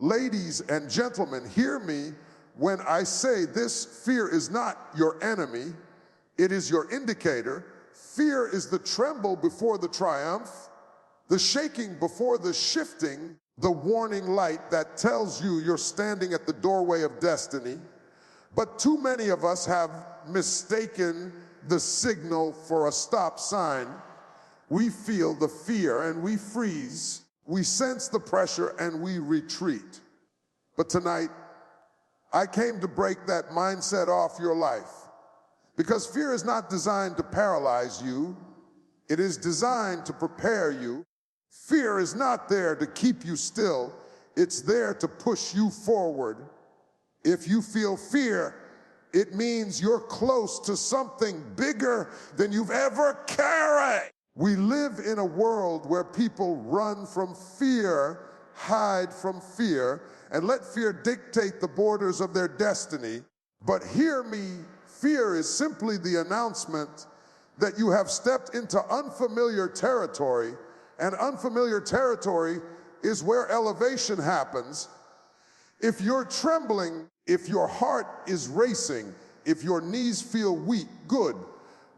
Ladies and gentlemen, hear me when I say this: fear is not your enemy, it is your indicator. Fear is the tremble before the triumph, the shaking before the shifting, the warning light that tells you you're standing at the doorway of destiny. But too many of us have mistaken the signal for a stop sign. We feel the fear and we freeze. We sense the pressure and we retreat. But tonight, I came to break that mindset off your life. Because fear is not designed to paralyze you. It is designed to prepare you. Fear is not there to keep you still. It's there to push you forward. If you feel fear, it means you're close to something bigger than you've ever carried. We live in a world where people run from fear, hide from fear, and let fear dictate the borders of their destiny. But hear me, fear is simply the announcement that you have stepped into unfamiliar territory, and unfamiliar territory is where elevation happens. If you're trembling, if your heart is racing, if your knees feel weak, good.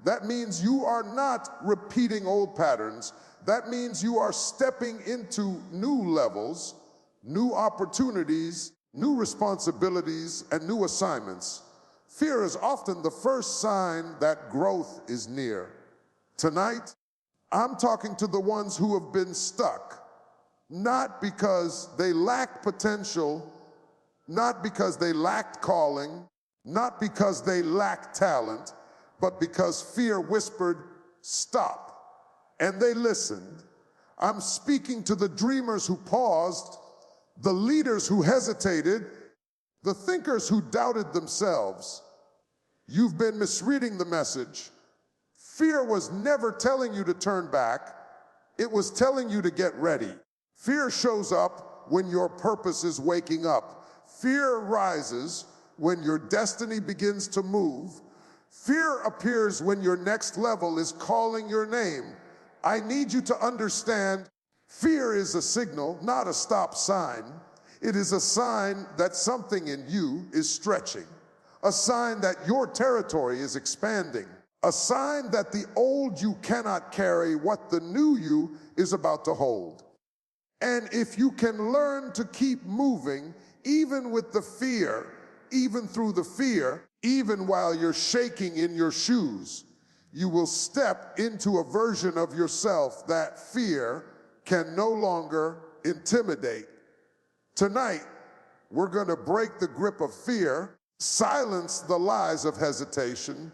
That means you are not repeating old patterns. That means you are stepping into new levels, new opportunities, new responsibilities, and new assignments. Fear is often the first sign that growth is near. Tonight, I'm talking to the ones who have been stuck, not because they lacked potential, not because they lacked calling, not because they lacked talent, but because fear whispered, stop. And they listened. I'm speaking to the dreamers who paused, the leaders who hesitated, the thinkers who doubted themselves. You've been misreading the message. Fear was never telling you to turn back. It was telling you to get ready. Fear shows up when your purpose is waking up. Fear rises when your destiny begins to move. Fear appears when your next level is calling your name. I need you to understand, fear is a signal, not a stop sign. It is a sign that something in you is stretching, a sign that your territory is expanding, a sign that the old you cannot carry what the new you is about to hold. And if you can learn to keep moving, even with the fear, even through the fear, even while you're shaking in your shoes, you will step into a version of yourself that fear can no longer intimidate. Tonight, we're going to break the grip of fear, silence the lies of hesitation,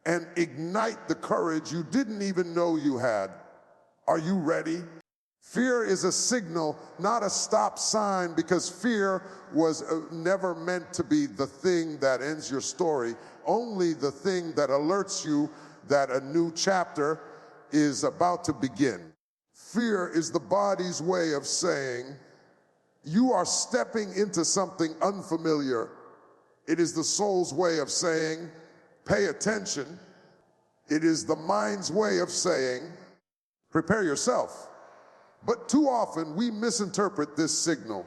and ignite the courage you didn't even know you had. Are you ready? Fear is a signal, not a stop sign, because fear was never meant to be the thing that ends your story, only the thing that alerts you that a new chapter is about to begin. Fear is the body's way of saying, you are stepping into something unfamiliar. It is the soul's way of saying, pay attention. It is the mind's way of saying, prepare yourself. But too often we misinterpret this signal.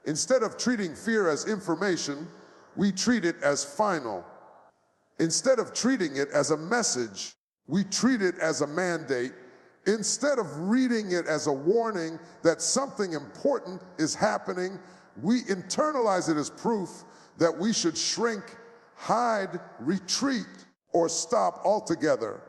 Instead of treating fear as information, we treat it as final. Instead of treating it as a message, we treat it as a mandate. Instead of reading it as a warning that something important is happening, we internalize it as proof that we should shrink, hide, retreat, or stop altogether.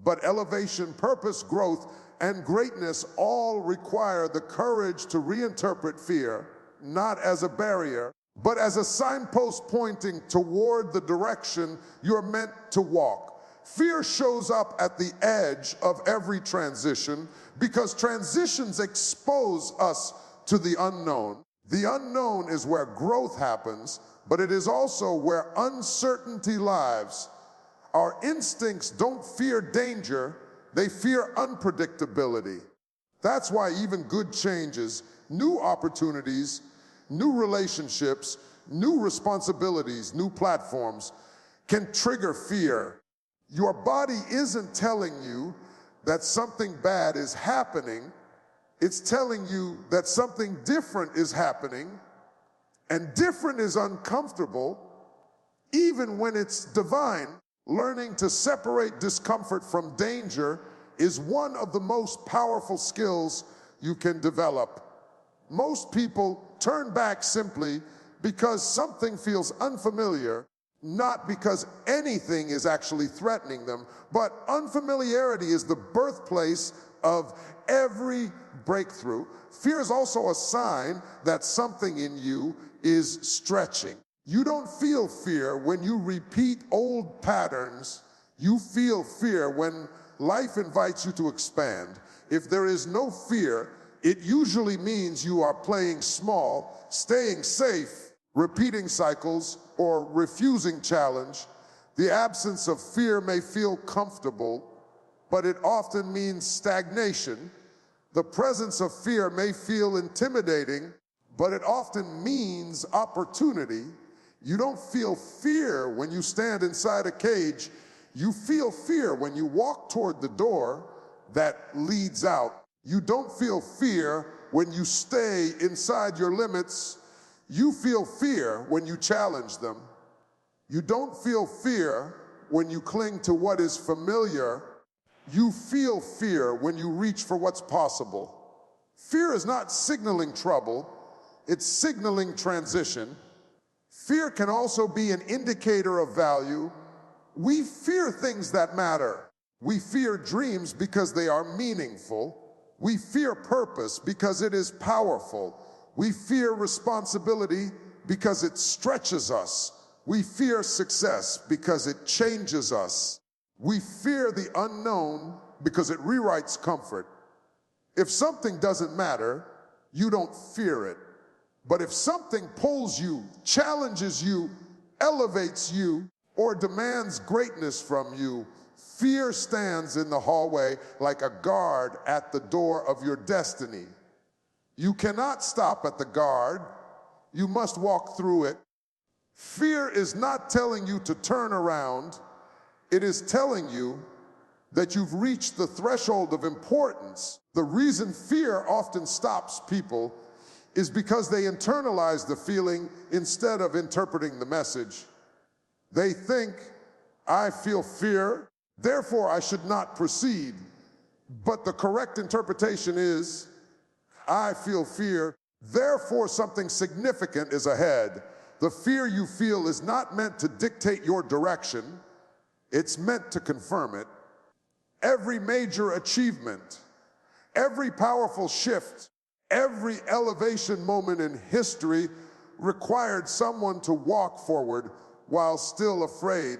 But elevation, purpose, growth, and greatness all require the courage to reinterpret fear, not as a barrier, but as a signpost pointing toward the direction you're meant to walk. Fear shows up at the edge of every transition because transitions expose us to the unknown. The unknown is where growth happens, but it is also where uncertainty lives. Our instincts don't fear danger, they fear unpredictability. That's why even good changes, new opportunities, new relationships, new responsibilities, new platforms can trigger fear. Your body isn't telling you that something bad is happening. It's telling you that something different is happening, and different is uncomfortable, even when it's divine. Learning to separate discomfort from danger is one of the most powerful skills you can develop. Most people turn back simply because something feels unfamiliar, not because anything is actually threatening them, but unfamiliarity is the birthplace of every breakthrough. Fear is also a sign that something in you is stretching. You don't feel fear when you repeat old patterns. You feel fear when life invites you to expand. If there is no fear, it usually means you are playing small, staying safe, repeating cycles, or refusing challenge. The absence of fear may feel comfortable, but it often means stagnation. The presence of fear may feel intimidating, but it often means opportunity. You don't feel fear when you stand inside a cage. You feel fear when you walk toward the door that leads out. You don't feel fear when you stay inside your limits. You feel fear when you challenge them. You don't feel fear when you cling to what is familiar. You feel fear when you reach for what's possible. Fear is not signaling trouble, it's signaling transition. Fear can also be an indicator of value. We fear things that matter. We fear dreams because they are meaningful. We fear purpose because it is powerful. We fear responsibility because it stretches us. We fear success because it changes us. We fear the unknown because it rewrites comfort. If something doesn't matter, you don't fear it. But if something pulls you, challenges you, elevates you, or demands greatness from you, fear stands in the hallway like a guard at the door of your destiny. You cannot stop at the guard. You must walk through it. Fear is not telling you to turn around. It is telling you that you've reached the threshold of importance. The reason fear often stops people is because they internalize the feeling instead of interpreting the message. They think, I feel fear, therefore I should not proceed. But the correct interpretation is, I feel fear, therefore something significant is ahead. The fear you feel is not meant to dictate your direction. It's meant to confirm it. Every major achievement, every powerful shift, every elevation moment in history required someone to walk forward while still afraid.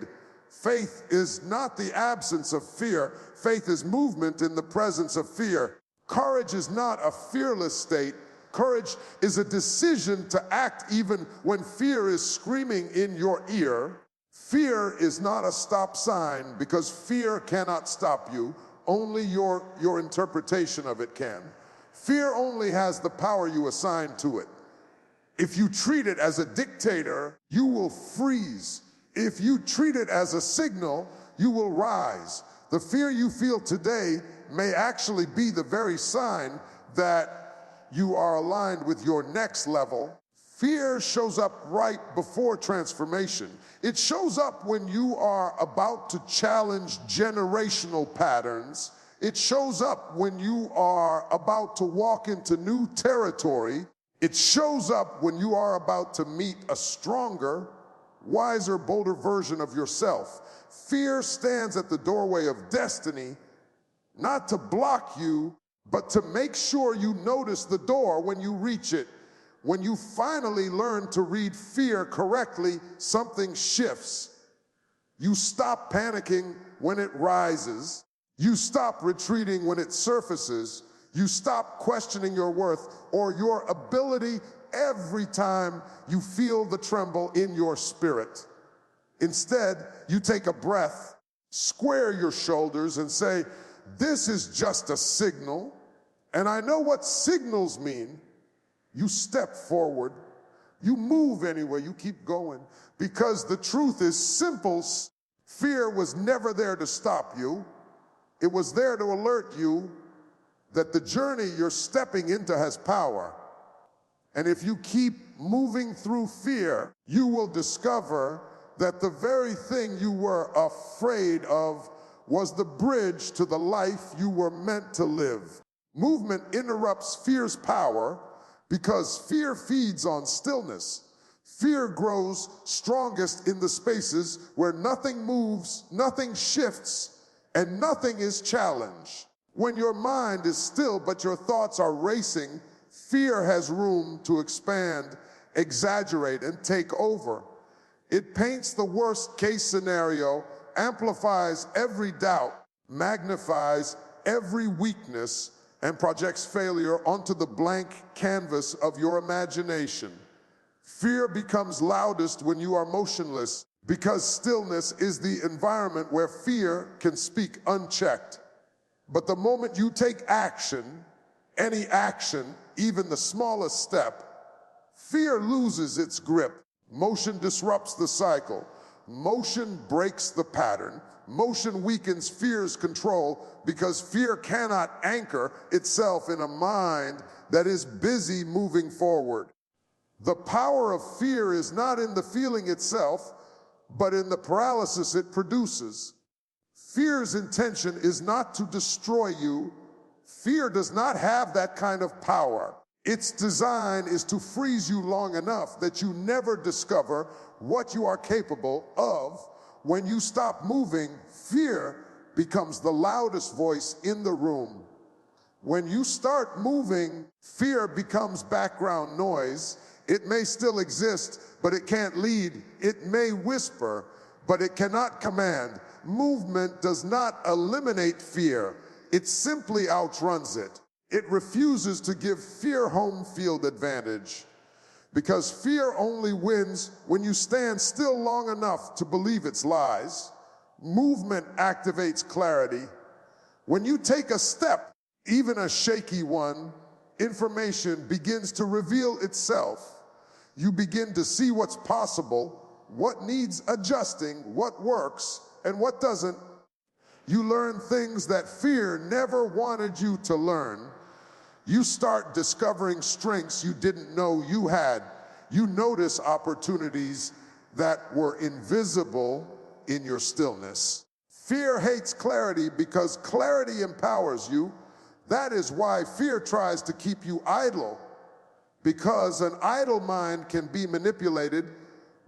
Faith is not the absence of fear. Faith is movement in the presence of fear. Courage is not a fearless state. Courage is a decision to act even when fear is screaming in your ear. Fear is not a stop sign because fear cannot stop you. Only your interpretation of it can. Fear only has the power you assign to it. If you treat it as a dictator, you will freeze. If you treat it as a signal, you will rise. The fear you feel today may actually be the very sign that you are aligned with your next level. Fear shows up right before transformation. It shows up when you are about to challenge generational patterns. It shows up when you are about to walk into new territory. It shows up when you are about to meet a stronger, wiser, bolder version of yourself. Fear stands at the doorway of destiny, not to block you, but to make sure you notice the door when you reach it. When you finally learn to read fear correctly, something shifts. You stop panicking when it rises. You stop retreating when it surfaces. You stop questioning your worth or your ability every time you feel the tremble in your spirit. Instead, you take a breath, square your shoulders, and say, this is just a signal, and I know what signals mean. You step forward, you move anyway, you keep going, because the truth is simple. Fear was never there to stop you. It was there to alert you that the journey you're stepping into has power. And if you keep moving through fear, you will discover that the very thing you were afraid of was the bridge to the life you were meant to live. Movement interrupts fear's power because fear feeds on stillness. Fear grows strongest in the spaces where nothing moves, nothing shifts, and nothing is challenged. When your mind is still but your thoughts are racing, fear has room to expand, exaggerate, and take over. It paints the worst case scenario, amplifies every doubt, magnifies every weakness, and projects failure onto the blank canvas of your imagination. Fear becomes loudest when you are motionless, because stillness is the environment where fear can speak unchecked. But the moment you take action, any action, even the smallest step, fear loses its grip. Motion disrupts the cycle. Motion breaks the pattern. Motion weakens fear's control because fear cannot anchor itself in a mind that is busy moving forward. The power of fear is not in the feeling itself, but in the paralysis it produces. Fear's intention is not to destroy you. Fear does not have that kind of power. Its design is to freeze you long enough that you never discover what you are capable of. When you stop moving, fear becomes the loudest voice in the room. When you start moving, fear becomes background noise. It may still exist, but it can't lead. It may whisper, but it cannot command. Movement does not eliminate fear. It simply outruns it. It refuses to give fear home field advantage, because fear only wins when you stand still long enough to believe its lies. Movement activates clarity. When you take a step, even a shaky one, information begins to reveal itself. You begin to see what's possible, what needs adjusting, what works, and what doesn't. You learn things that fear never wanted you to learn. You start discovering strengths you didn't know you had. You notice opportunities that were invisible in your stillness. Fear hates clarity because clarity empowers you. That is why fear tries to keep you idle, because an idle mind can be manipulated,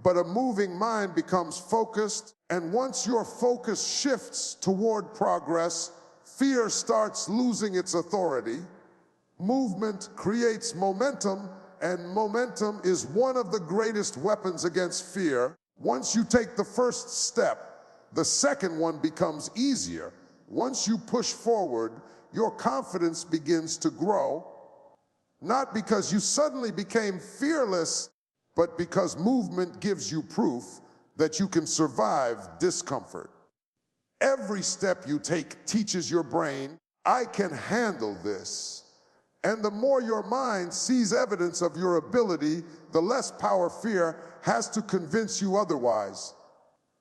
but a moving mind becomes focused. And once your focus shifts toward progress, fear starts losing its authority. Movement creates momentum, and momentum is one of the greatest weapons against fear. Once you take the first step, the second one becomes easier. Once you push forward, your confidence begins to grow, not because you suddenly became fearless, but because movement gives you proof that you can survive discomfort. Every step you take teaches your brain, I can handle this. And the more your mind sees evidence of your ability, the less power fear has to convince you otherwise.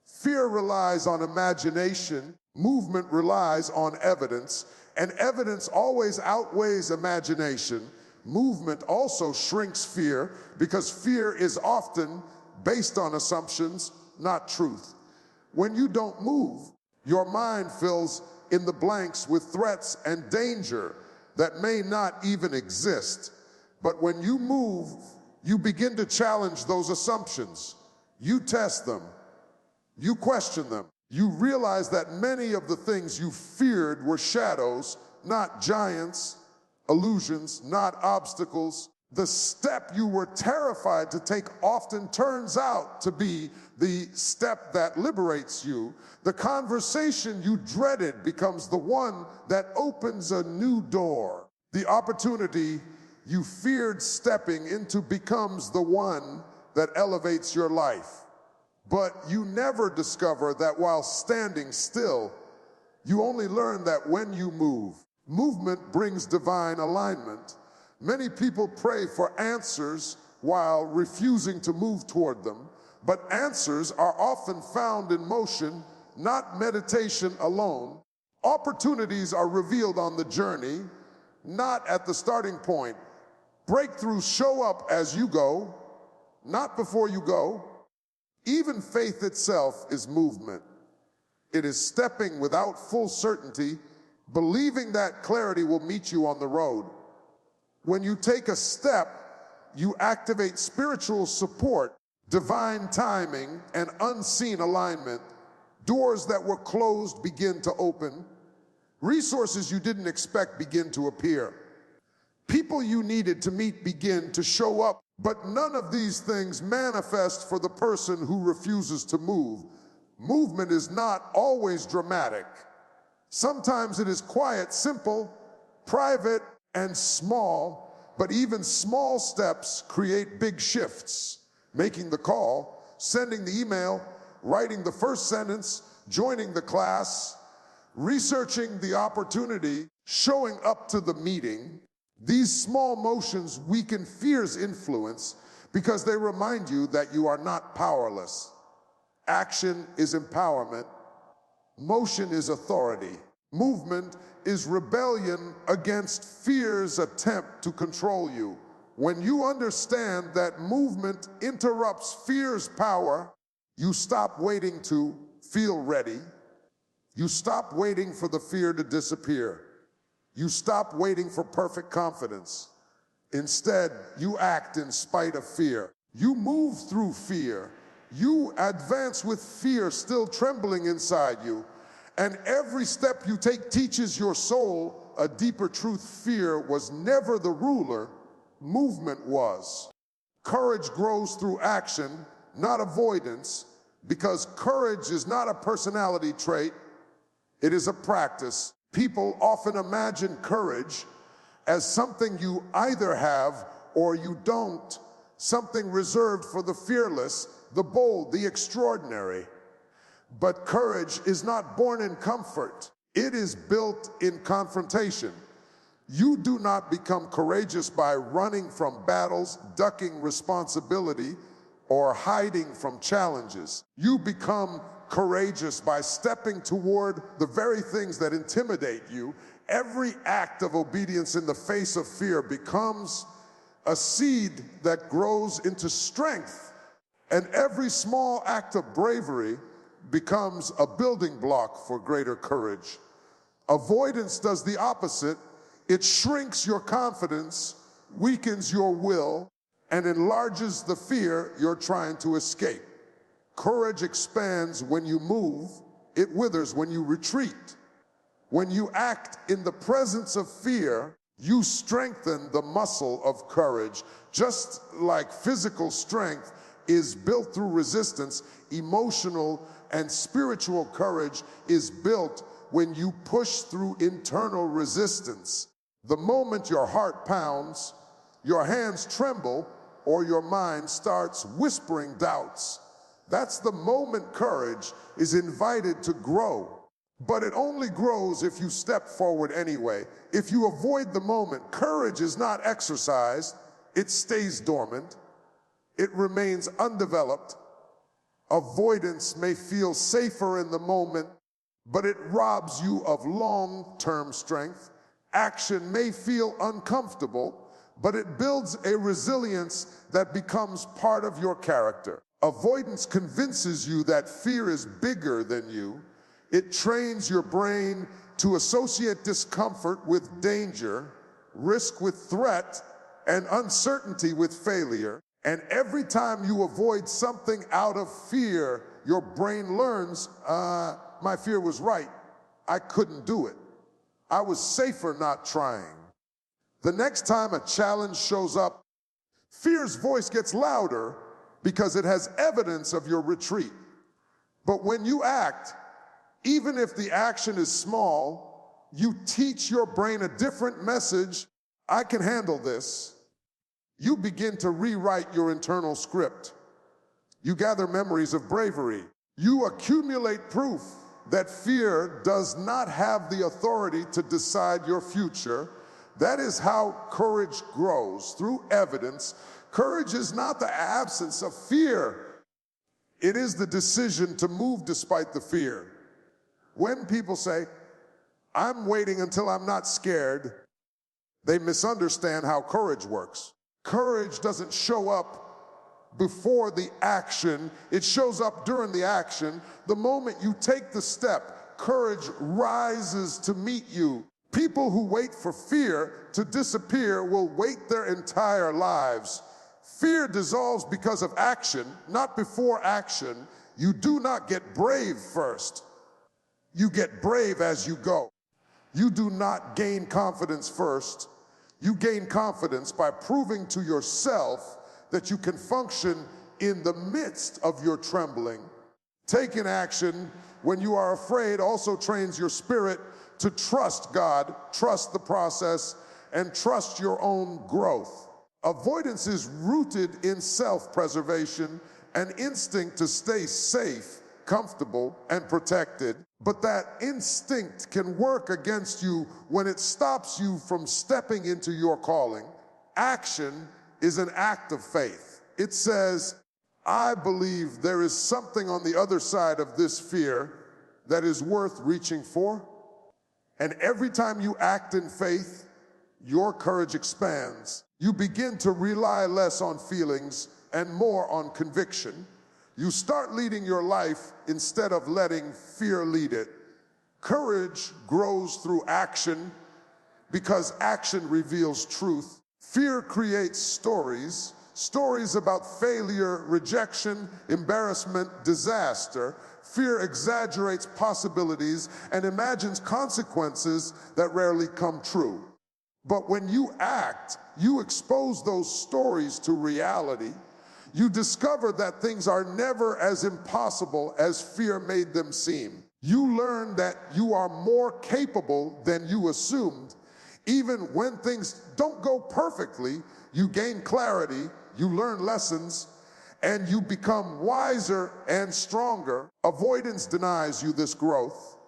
Fear relies on imagination, movement relies on evidence, and evidence always outweighs imagination. Movement also shrinks fear because fear is often based on assumptions, not truth. When you don't move, your mind fills in the blanks with threats and danger that may not even exist. But when you move, you begin to challenge those assumptions. You test them. You question them. You realize that many of the things you feared were shadows, not giants, illusions, not obstacles. The step you were terrified to take often turns out to be the step that liberates you. The conversation you dreaded becomes the one that opens a new door. The opportunity you feared stepping into becomes the one that elevates your life. But you never discover that while standing still. You only learn that when you move. Movement brings divine alignment. Many people pray for answers while refusing to move toward them, but answers are often found in motion, not meditation alone. Opportunities are revealed on the journey, not at the starting point. Breakthroughs show up as you go, not before you go. Even faith itself is movement. It is stepping without full certainty, believing that clarity will meet you on the road. When you take a step, you activate spiritual support, divine timing, and unseen alignment. Doors that were closed begin to open. Resources you didn't expect begin to appear. People you needed to meet begin to show up. But none of these things manifest for the person who refuses to move. Movement is not always dramatic. Sometimes it is quiet, simple, private, and small, but even small steps create big shifts. Making the call, sending the email, writing the first sentence, joining the class, researching the opportunity, showing up to the meeting. These small motions weaken fear's influence because they remind you that you are not powerless. Action is empowerment. Motion is authority. Movement is rebellion against fear's attempt to control you. When you understand that movement interrupts fear's power, you stop waiting to feel ready. You stop waiting for the fear to disappear. You stop waiting for perfect confidence. Instead, you act in spite of fear. You move through fear. You advance with fear still trembling inside you. And every step you take teaches your soul a deeper truth. Fear was never the ruler, movement was. Courage grows through action, not avoidance, because courage is not a personality trait, it is a practice. People often imagine courage as something you either have or you don't, something reserved for the fearless, the bold, the extraordinary. But courage is not born in comfort. It is built in confrontation. You do not become courageous by running from battles, ducking responsibility, or hiding from challenges. You become courageous by stepping toward the very things that intimidate you. Every act of obedience in the face of fear becomes a seed that grows into strength. And every small act of bravery becomes a building block for greater courage. Avoidance does the opposite. It shrinks your confidence, weakens your will, and enlarges the fear you're trying to escape. Courage expands when you move. It withers when you retreat. When you act in the presence of fear, you strengthen the muscle of courage. Just like physical strength is built through resistance, emotional and spiritual courage is built when you push through internal resistance. The moment your heart pounds, your hands tremble, or your mind starts whispering doubts, that's the moment courage is invited to grow. But it only grows if you step forward anyway. If you avoid the moment, courage is not exercised, it stays dormant. It remains undeveloped. Avoidance may feel safer in the moment, but it robs you of long-term strength. Action may feel uncomfortable, but it builds a resilience that becomes part of your character. Avoidance convinces you that fear is bigger than you. It trains your brain to associate discomfort with danger, risk with threat, and uncertainty with failure. And every time you avoid something out of fear, your brain learns, my fear was right. I couldn't do it. I was safer not trying. The next time a challenge shows up, fear's voice gets louder because it has evidence of your retreat. But when you act, even if the action is small, you teach your brain a different message. I can handle this. You begin to rewrite your internal script. You gather memories of bravery. You accumulate proof that fear does not have the authority to decide your future. That is how courage grows, through evidence. Courage is not the absence of fear. It is the decision to move despite the fear. When people say, I'm waiting until I'm not scared, They misunderstand how courage works. Courage doesn't show up before the action, it shows up during the action. The moment you take the step, courage rises to meet you. People who wait for fear to disappear will wait their entire lives. Fear dissolves because of action, not before action. You do not get brave first. You get brave as you go. You do not gain confidence first. You gain confidence by proving to yourself that you can function in the midst of your trembling. Taking action when you are afraid also trains your spirit to trust God, trust the process, and trust your own growth. Avoidance is rooted in self-preservation, an instinct to stay safe, comfortable, and protected. But that instinct can work against you when it stops you from stepping into your calling. Action is an act of faith. It says, I believe there is something on the other side of this fear that is worth reaching for. And every time you act in faith, your courage expands. You begin to rely less on feelings and more on conviction. You start leading your life instead of letting fear lead it. Courage grows through action because action reveals truth. Fear creates stories about failure, rejection, embarrassment, disaster. Fear exaggerates possibilities and imagines consequences that rarely come true. But when you act, you expose those stories to reality. You discover that things are never as impossible as fear made them seem. You learn that you are more capable than you assumed. Even when things don't go perfectly, you gain clarity, you learn lessons, and you become wiser and stronger. Avoidance denies you this growth.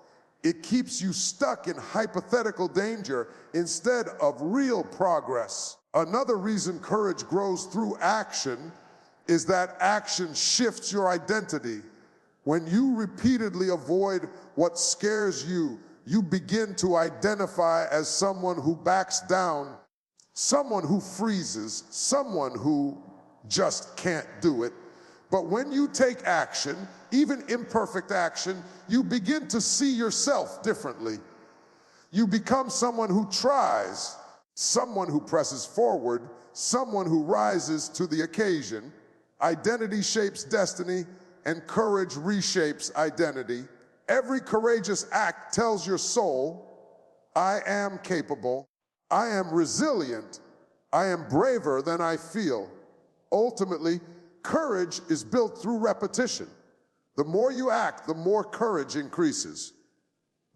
It keeps you stuck in hypothetical danger instead of real progress. Another reason courage grows through action is that action shifts your identity. When you repeatedly avoid what scares you, you begin to identify as someone who backs down, someone who freezes, someone who just can't do it. But when you take action, even imperfect action, you begin to see yourself differently. You become someone who tries, someone who presses forward, someone who rises to the occasion. Identity shapes destiny, and courage reshapes identity. Every courageous act tells your soul, I am capable, I am resilient, I am braver than I feel. Ultimately, courage is built through repetition. The more you act, the more courage increases.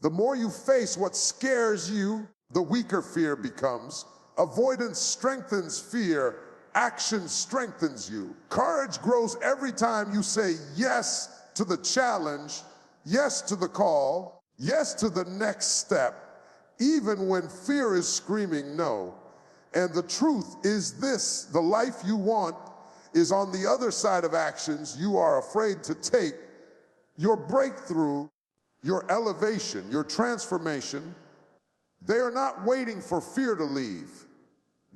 The more you face what scares you, the weaker fear becomes. Avoidance strengthens fear. Action strengthens you. Courage grows every time you say yes to the challenge, yes to the call, yes to the next step, even when fear is screaming no. And the truth is this: the life you want is on the other side of actions you are afraid to take. Your breakthrough, your elevation, your transformation, they are not waiting for fear to leave.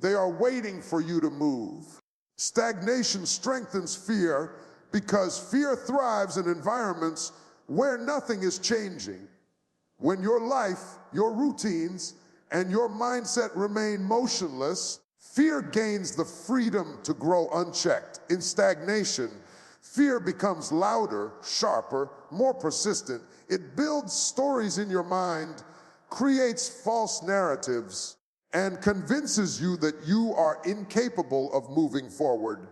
They are waiting for you to move. Stagnation strengthens fear because fear thrives in environments where nothing is changing. When your life, your routines, and your mindset remain motionless, fear gains the freedom to grow unchecked. In stagnation, fear becomes louder, sharper, more persistent. It builds stories in your mind, creates false narratives, and convinces you that you are incapable of moving forward.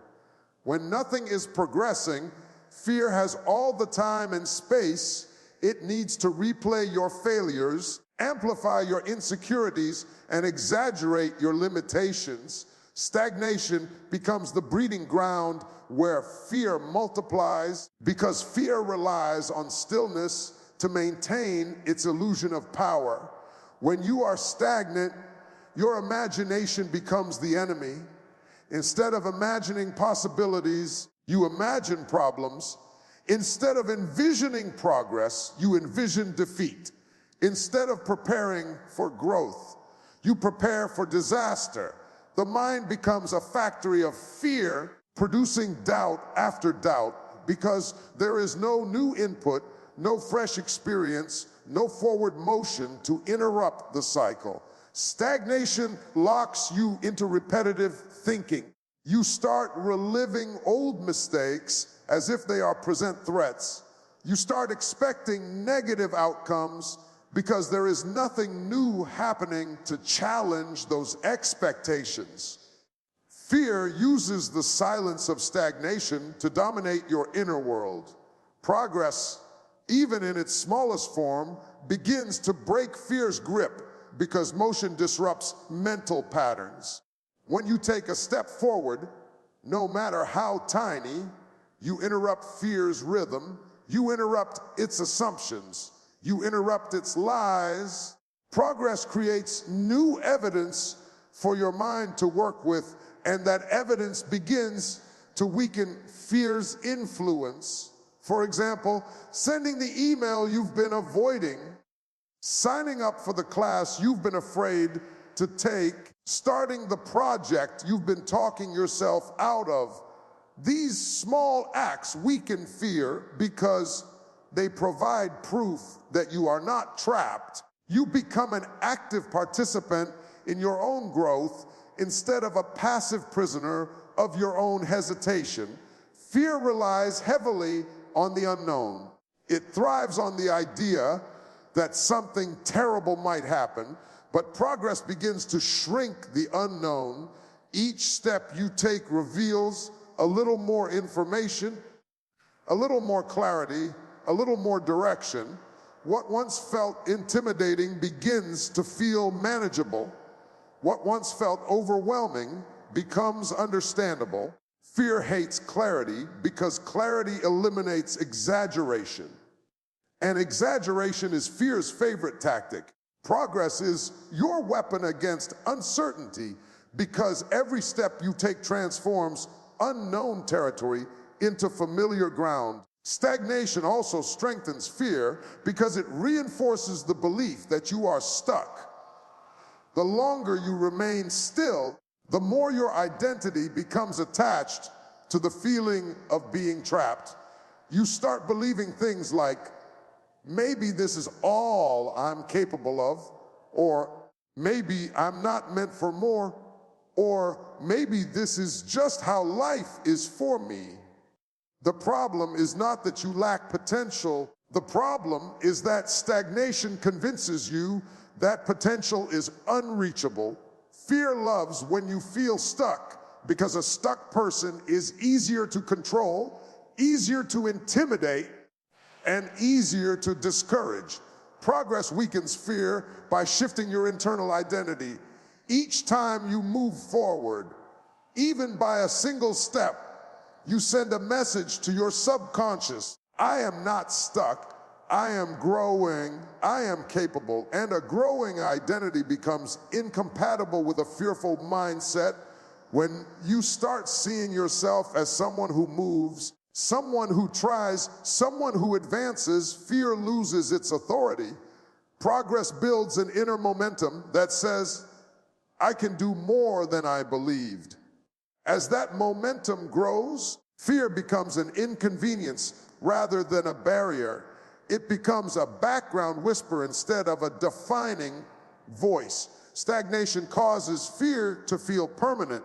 When nothing is progressing, fear has all the time and space it needs to replay your failures, amplify your insecurities, and exaggerate your limitations. Stagnation becomes the breeding ground where fear multiplies because fear relies on stillness to maintain its illusion of power. When you are stagnant, your imagination becomes the enemy. Instead of imagining possibilities, you imagine problems. Instead of envisioning progress, you envision defeat. Instead of preparing for growth, You prepare for disaster. The mind becomes a factory of fear, producing doubt after doubt, because there is no new input, no fresh experience, no forward motion to interrupt the cycle. Stagnation locks you into repetitive thinking. You start reliving old mistakes as if they are present threats. You start expecting negative outcomes because there is nothing new happening to challenge those expectations. Fear uses the silence of stagnation to dominate your inner world. Progress, even in its smallest form, begins to break fear's grip because motion disrupts mental patterns. When you take a step forward, no matter how tiny, you interrupt fear's rhythm, you interrupt its assumptions, you interrupt its lies. Progress creates new evidence for your mind to work with, and that evidence begins to weaken fear's influence. For example, sending the email you've been avoiding, signing up for the class you've been afraid to take, starting the project you've been talking yourself out of. These small acts weaken fear because they provide proof that you are not trapped. You become an active participant in your own growth instead of a passive prisoner of your own hesitation. Fear relies heavily on the unknown. It thrives on the idea that something terrible might happen, but progress begins to shrink the unknown. Each step you take reveals a little more information, a little more clarity, a little more direction. What once felt intimidating begins to feel manageable. What once felt overwhelming becomes understandable. Fear hates clarity because clarity eliminates exaggeration. And exaggeration is fear's favorite tactic. Progress is your weapon against uncertainty because every step you take transforms unknown territory into familiar ground. Stagnation also strengthens fear because it reinforces the belief that you are stuck. The longer you remain still, the more your identity becomes attached to the feeling of being trapped. You start believing things like, maybe this is all I'm capable of, or maybe I'm not meant for more, or maybe this is just how life is for me. The problem is not that you lack potential. The problem is that stagnation convinces you that potential is unreachable. Fear loves when you feel stuck because a stuck person is easier to control, easier to intimidate, and easier to discourage. Progress weakens fear by shifting your internal identity. Each time you move forward, even by a single step, you send a message to your subconscious. I am not stuck. I am growing. I am capable. And a growing identity becomes incompatible with a fearful mindset when you start seeing yourself as someone who moves, someone who tries, someone who advances. Fear loses its authority. Progress builds an inner momentum that says, I can do more than I believed. As that momentum grows, fear becomes an inconvenience rather than a barrier. It becomes a background whisper instead of a defining voice. Stagnation causes fear to feel permanent.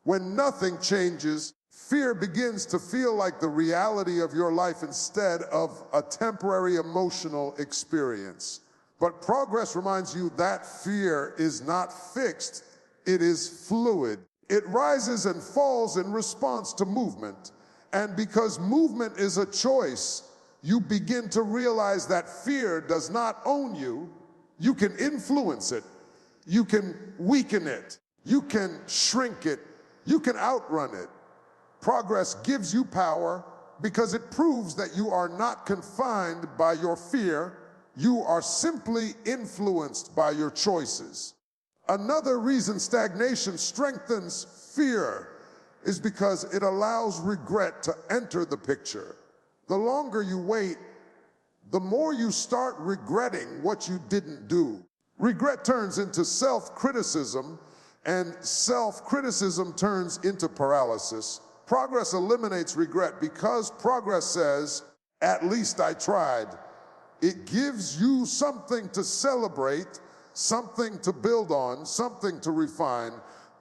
When nothing changes, fear begins to feel like the reality of your life instead of a temporary emotional experience. But progress reminds you that fear is not fixed, it is fluid. It rises and falls in response to movement. And because movement is a choice, you begin to realize that fear does not own you. You can influence it. You can weaken it. You can shrink it. You can outrun it. Progress gives you power because it proves that you are not confined by your fear. You are simply influenced by your choices. Another reason stagnation strengthens fear is because it allows regret to enter the picture. The longer you wait, the more you start regretting what you didn't do. Regret turns into self-criticism, and self-criticism turns into paralysis. Progress eliminates regret because progress says, at least I tried. It gives you something to celebrate, something to build on, something to refine.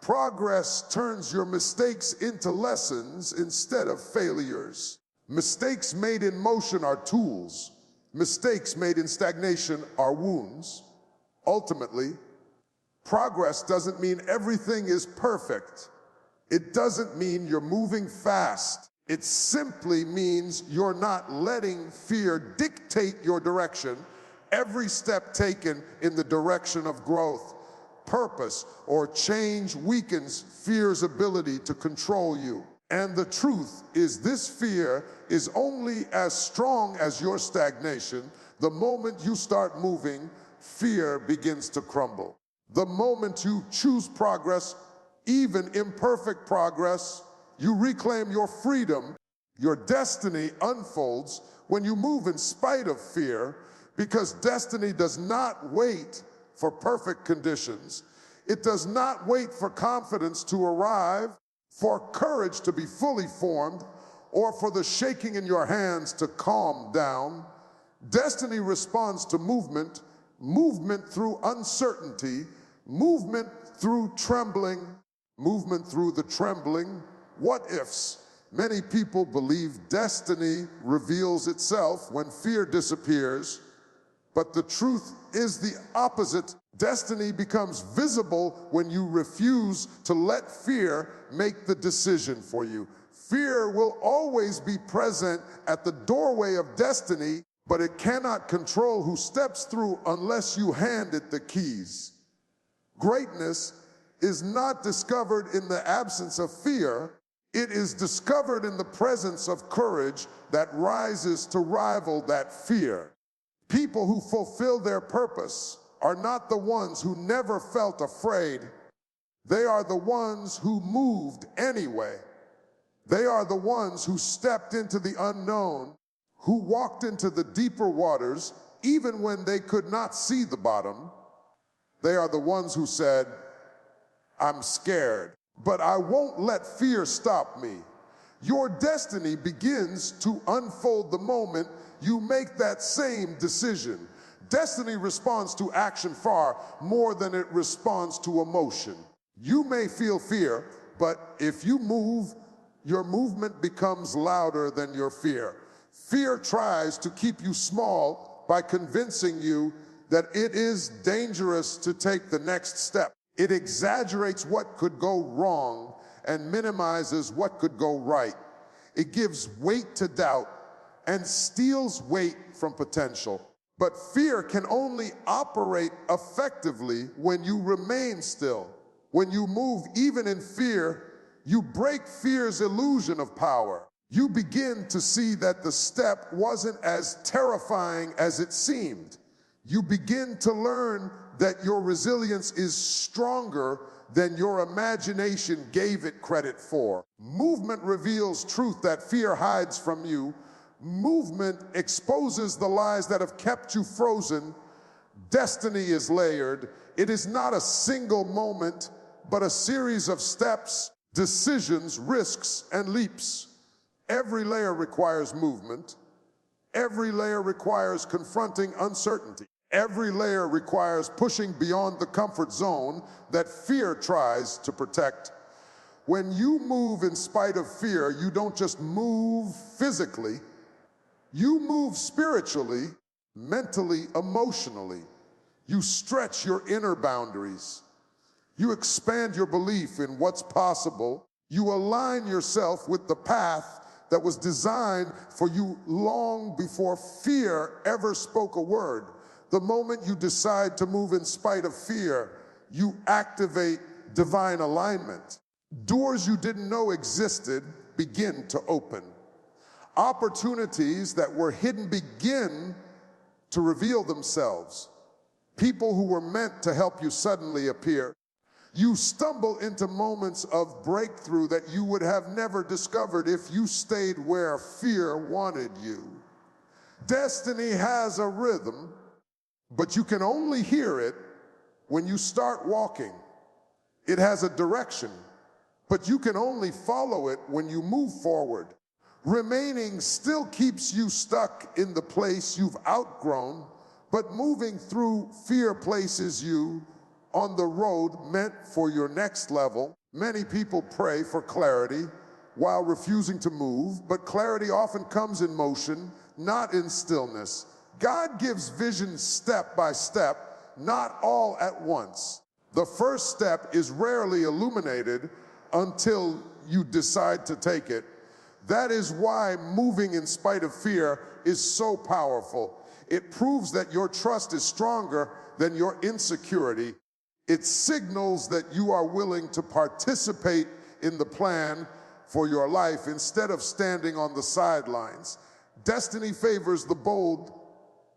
Progress turns your mistakes into lessons instead of failures. Mistakes made in motion are tools. Mistakes made in stagnation are wounds. Ultimately, progress doesn't mean everything is perfect. It doesn't mean you're moving fast. It simply means you're not letting fear dictate your direction. Every step taken in the direction of growth, purpose, or change weakens fear's ability to control you. And the truth is, this fear is only as strong as your stagnation. The moment you start moving, fear begins to crumble. The moment you choose progress, even imperfect progress, you reclaim your freedom. Your destiny unfolds when you move in spite of fear, because destiny does not wait for perfect conditions. It does not wait for confidence to arrive, for courage to be fully formed, or for the shaking in your hands to calm down. Destiny responds to movement, movement through uncertainty, movement through trembling, movement through the trembling what-ifs. Many people believe destiny reveals itself when fear disappears, but the truth is the opposite. Destiny becomes visible when you refuse to let fear make the decision for you. Fear will always be present at the doorway of destiny, but it cannot control who steps through unless you hand it the keys. Greatness is not discovered in the absence of fear. It is discovered in the presence of courage that rises to rival that fear. People who fulfill their purpose are not the ones who never felt afraid. They are the ones who moved anyway. They are the ones who stepped into the unknown, who walked into the deeper waters even when they could not see the bottom. They are the ones who said, I'm scared, but I won't let fear stop me. Your destiny begins to unfold the moment you make that same decision. Destiny responds to action far more than it responds to emotion. You may feel fear, but if you move, your movement becomes louder than your fear. Fear tries to keep you small by convincing you that it is dangerous to take the next step. It exaggerates what could go wrong and minimizes what could go right. It gives weight to doubt and steals weight from potential. But fear can only operate effectively when you remain still. When you move, even in fear, you break fear's illusion of power. You begin to see that the step wasn't as terrifying as it seemed. You begin to learn that your resilience is stronger than your imagination gave it credit for. Movement reveals truth that fear hides from you. Movement exposes the lies that have kept you frozen. Destiny is layered. It is not a single moment, but a series of steps, decisions, risks, and leaps. Every layer requires movement. Every layer requires confronting uncertainty. Every layer requires pushing beyond the comfort zone that fear tries to protect. When you move in spite of fear, you don't just move physically. You move spiritually, mentally, emotionally. You stretch your inner boundaries. You expand your belief in what's possible. You align yourself with the path that was designed for you long before fear ever spoke a word. The moment you decide to move in spite of fear, you activate divine alignment. Doors you didn't know existed begin to open. Opportunities that were hidden begin to reveal themselves. People who were meant to help you suddenly appear. You stumble into moments of breakthrough that you would have never discovered if you stayed where fear wanted you. Destiny has a rhythm, but you can only hear it When you start walking, it has a direction, but you can only follow it when you move forward. Remaining still keeps you stuck in the place you've outgrown, but moving through fear places you on the road meant for your next level. Many people pray for clarity while refusing to move, but clarity often comes in motion, not in stillness. God gives vision step by step, not all at once. The first step is rarely illuminated until you decide to take it. That is why moving in spite of fear is so powerful. It proves that your trust is stronger than your insecurity. It signals that you are willing to participate in the plan for your life instead of standing on the sidelines. Destiny favors the bold,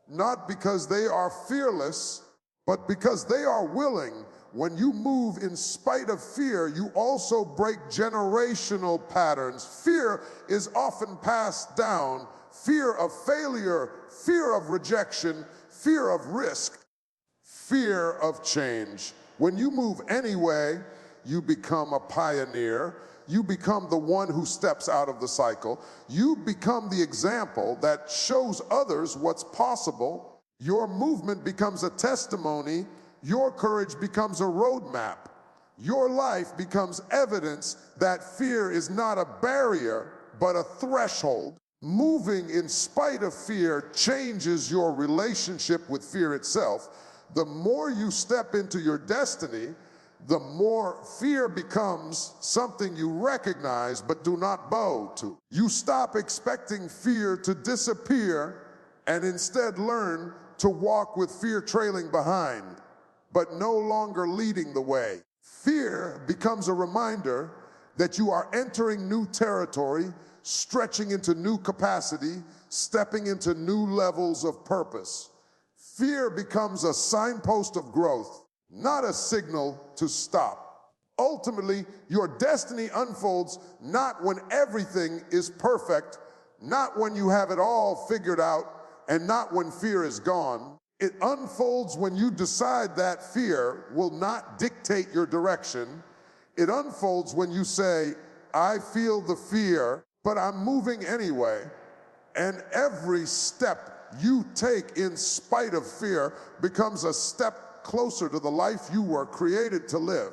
not because they are fearless, but because they are willing. When you move in spite of fear, you also break generational patterns. Fear is often passed down. Fear of failure, fear of rejection, fear of risk, fear of change. When you move anyway, you become a pioneer. You become the one who steps out of the cycle. You become the example that shows others what's possible. Your movement becomes a testimony. Your courage becomes a roadmap. Your life becomes evidence that fear is not a barrier, but a threshold. Moving in spite of fear changes your relationship with fear itself. The more you step into your destiny, the more fear becomes something you recognize but do not bow to. You stop expecting fear to disappear and instead learn to walk with fear trailing behind, but no longer leading the way. Fear becomes a reminder that you are entering new territory, stretching into new capacity, stepping into new levels of purpose. Fear becomes a signpost of growth, not a signal to stop. Ultimately, your destiny unfolds not when everything is perfect, not when you have it all figured out, and not when fear is gone. It unfolds when you decide that fear will not dictate your direction. It unfolds when you say, I feel the fear, but I'm moving anyway. And every step you take in spite of fear becomes a step closer to the life you were created to live.